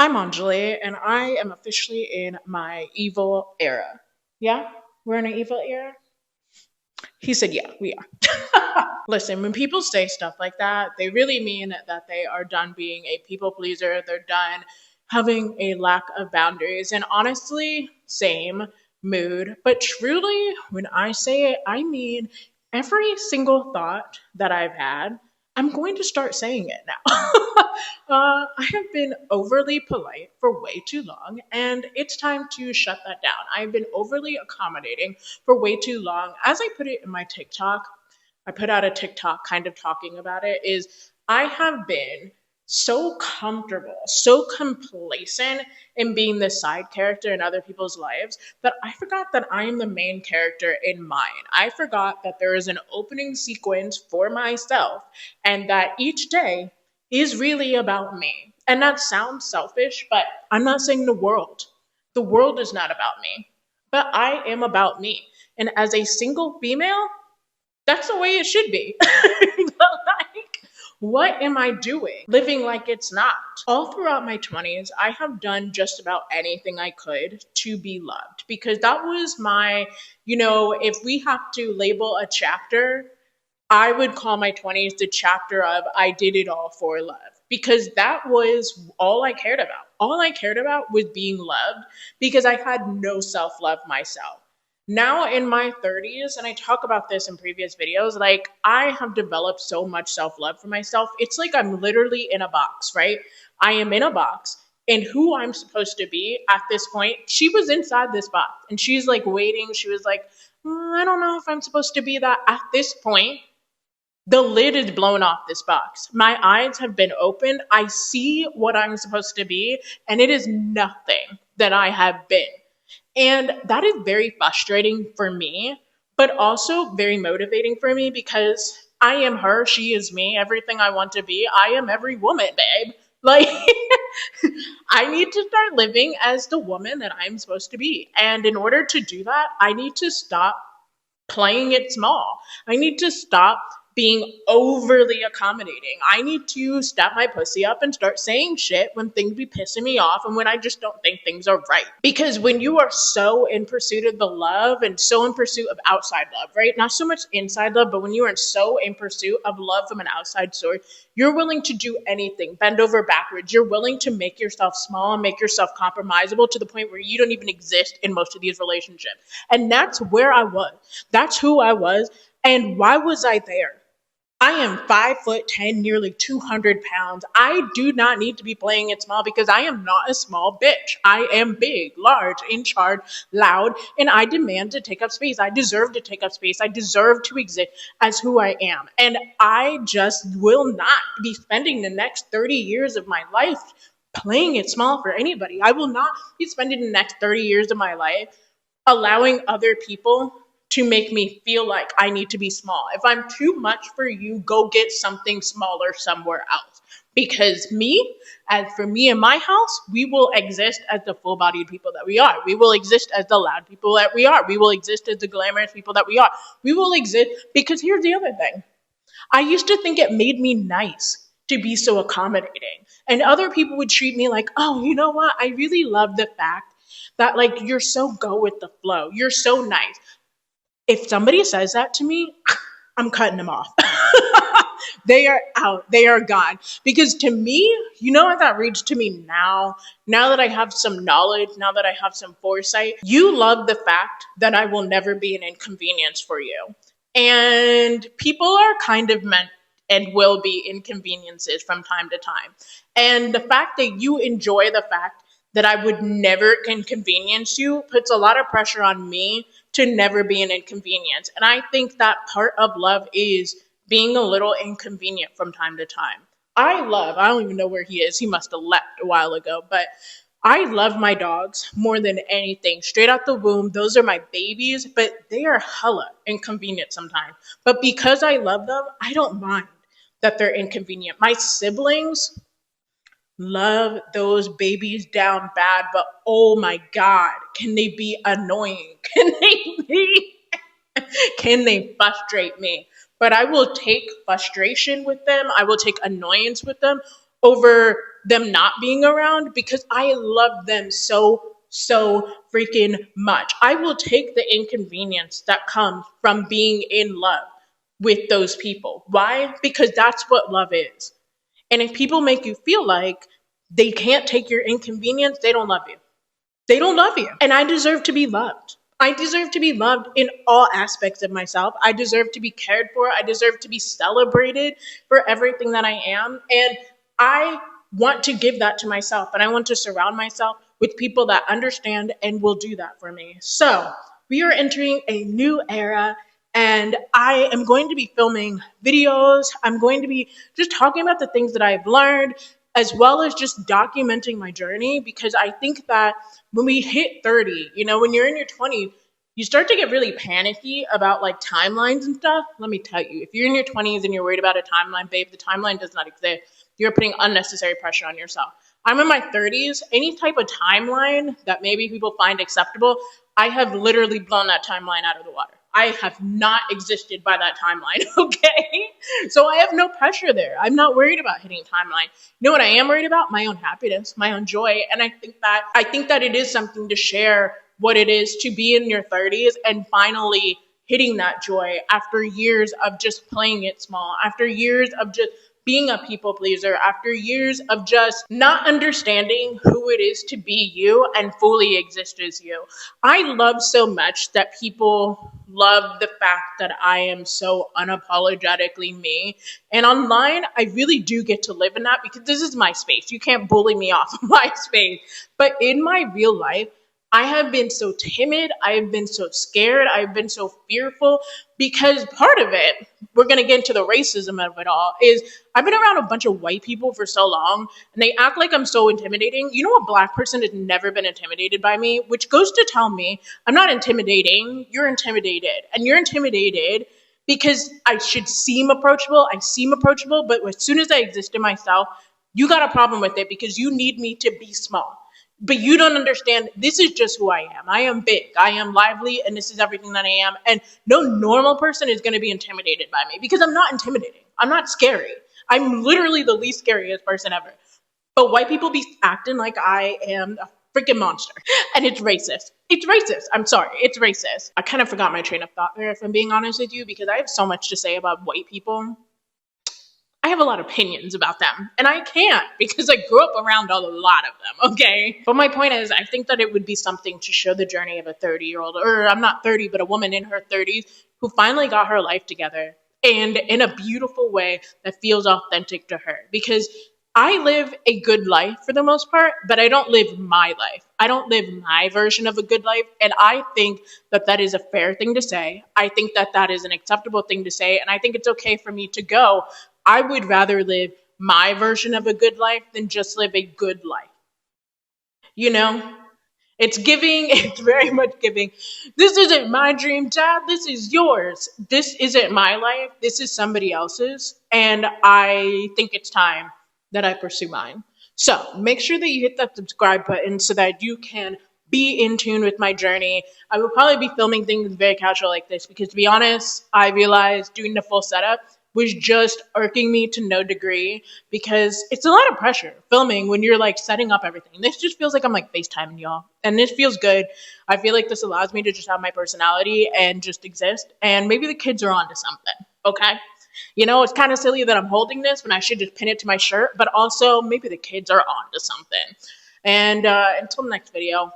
I'm Anjuli, and I am officially in my evil era. Yeah? We're in an evil era? He said, yeah, we are. Listen, when people say stuff like that, they really mean that they are done being a people pleaser. They're done having a lack of boundaries. And honestly, same mood. But truly, when I say it, I mean every single thought that I've had, I'm going to start saying it now. I have been overly polite for way too long, and it's time to shut that down. I've been overly accommodating for way too long. As I put it in my TikTok, I put out a TikTok kind of talking about it, is I have been so comfortable, so complacent in being the side character in other people's lives that I forgot that I am the main character in mine. I forgot that there is an opening sequence for myself and that each day is really about me. And that sounds selfish, but I'm not saying the world. The world is not about me, but I am about me. And as a single female, that's the way it should be. Like, what am I doing? Living like it's not. All throughout my 20s, I have done just about anything I could to be loved because that was my, if we have to label a chapter, I would call my 20s the chapter of I did it all for love because that was all I cared about. All I cared about was being loved because I had no self love myself. Now in my 30s, and I talk about this in previous videos, like I have developed so much self love for myself. It's like I'm literally in a box, right? I am in a box. And who I'm supposed to be at this point, she was inside this box and she's like waiting. She was like, I don't know if I'm supposed to be that at this point. The lid is blown off this box. My eyes have been opened. I see what I'm supposed to be, and it is nothing that I have been. And that is very frustrating for me, but also very motivating for me because I am her, she is me, everything I want to be. I am every woman, babe. Like, I need to start living as the woman that I'm supposed to be. And in order to do that, I need to stop playing it small. I need to stop being overly accommodating. I need to step my pussy up and start saying shit when things be pissing me off and when I just don't think things are right. Because when you are so in pursuit of the love and so in pursuit of outside love, right? Not so much inside love, but when you are so in pursuit of love from an outside source, you're willing to do anything, bend over backwards. You're willing to make yourself small and make yourself compromisable to the point where you don't even exist in most of these relationships. And that's where I was. That's who I was. And why was I there? I am 5'10", nearly 200 pounds. I do not need to be playing it small because I am not a small bitch. I am big, large, in charge, loud, and I demand to take up space. I deserve to take up space. I deserve to exist as who I am. And I just will not be spending the next 30 years of my life playing it small for anybody. I will not be spending the next 30 years of my life allowing other people to make me feel like I need to be small. If I'm too much for you, go get something smaller somewhere else. Because as for me and my house, we will exist as the full-bodied people that we are. We will exist as the loud people that we are. We will exist as the glamorous people that we are. We will exist because here's the other thing. I used to think it made me nice to be so accommodating. And other people would treat me like, oh, you know what? I really love the fact that like you're so go with the flow. You're so nice. If somebody says that to me, I'm cutting them off. They are out. They are gone. Because to me, you know what that reads to me now that I have some knowledge, now that I have some foresight, you love the fact that I will never be an inconvenience for you. And people are kind of meant and will be inconveniences from time to time. And the fact that you enjoy the fact that I would never inconvenience you puts a lot of pressure on me to never be an inconvenience. And I think that part of love is being a little inconvenient from time to time. I don't even know where he is. He must have left a while ago, but I love my dogs more than anything. Straight out the womb, those are my babies, but they are hella inconvenient sometimes. But because I love them, I don't mind that they're inconvenient. My siblings, love those babies down bad, but oh my God, can they be annoying? Can they frustrate me? But I will take frustration with them. I will take annoyance with them over them not being around because I love them so freaking much. I will take the inconvenience that comes from being in love with those people. Why? Because that's what love is. And if people make you feel like they can't take your inconvenience, they don't love you. They don't love you. And I deserve to be loved. I deserve to be loved in all aspects of myself. I deserve to be cared for. I deserve to be celebrated for everything that I am. And I want to give that to myself. And I want to surround myself with people that understand and will do that for me. So we are entering a new era. And I am going to be filming videos. I'm going to be just talking about the things that I've learned, as well as just documenting my journey, because I think that when we hit 30, when you're in your 20s, you start to get really panicky about like timelines and stuff. Let me tell you, if you're in your 20s and you're worried about a timeline, babe, the timeline does not exist. You're putting unnecessary pressure on yourself. I'm in my 30s. Any type of timeline that maybe people find acceptable, I have literally blown that timeline out of the water. I have not existed by that timeline, okay? So I have no pressure there. I'm not worried about hitting timeline. You know what I am worried about? My own happiness, my own joy. And I think that it is something to share what it is to be in your 30s and finally hitting that joy after years of just playing it small, after years of just being a people pleaser, after years of just not understanding who it is to be you and fully exist as you. I love so much that people love the fact that I am so unapologetically me. And online, I really do get to live in that because this is my space. You can't bully me off of my space. But in my real life, I have been so timid. I've been so scared. I've been so fearful because part of it, we're going to get into the racism of it all, is I've been around a bunch of white people for so long and they act like I'm so intimidating. You know, a black person has never been intimidated by me, which goes to tell me I'm not intimidating. You're intimidated, and you're intimidated because I should seem approachable. I seem approachable, but as soon as I exist in myself, you got a problem with it because you need me to be small. But you don't understand, this is just who I am. I am big, I am lively, and this is everything that I am. And no normal person is going to be intimidated by me because I'm not intimidating. I'm not scary. I'm literally the least scariest person ever. But white people be acting like I am a freaking monster. And it's racist. It's racist. I'm sorry. It's racist. I kind of forgot my train of thought there, if I'm being honest with you, because I have so much to say about white people. I have a lot of opinions about them, and I can't because I grew up around a lot of them, okay? But my point is, I think that it would be something to show the journey of a 30-year-old, or I'm not 30, but a woman in her 30s who finally got her life together and in a beautiful way that feels authentic to her. Because I live a good life for the most part, but I don't live my life. I don't live my version of a good life. And I think that that is a fair thing to say. I think that that is an acceptable thing to say. And I think it's okay for me to go, I would rather live my version of a good life than just live a good life. You know? It's giving, it's very much giving. This isn't my dream job, this is yours. This isn't my life, this is somebody else's. And I think it's time that I pursue mine. So make sure that you hit that subscribe button so that you can be in tune with my journey. I will probably be filming things very casual like this because, to be honest, I realized doing the full setup was just irking me to no degree because it's a lot of pressure filming when you're like setting up everything. This just feels like I'm like FaceTiming y'all, and this feels good. I feel like this allows me to just have my personality and just exist, and maybe the kids are onto something, okay? It's kind of silly that I'm holding this when I should just pin it to my shirt, but also maybe the kids are onto something. And until the next video.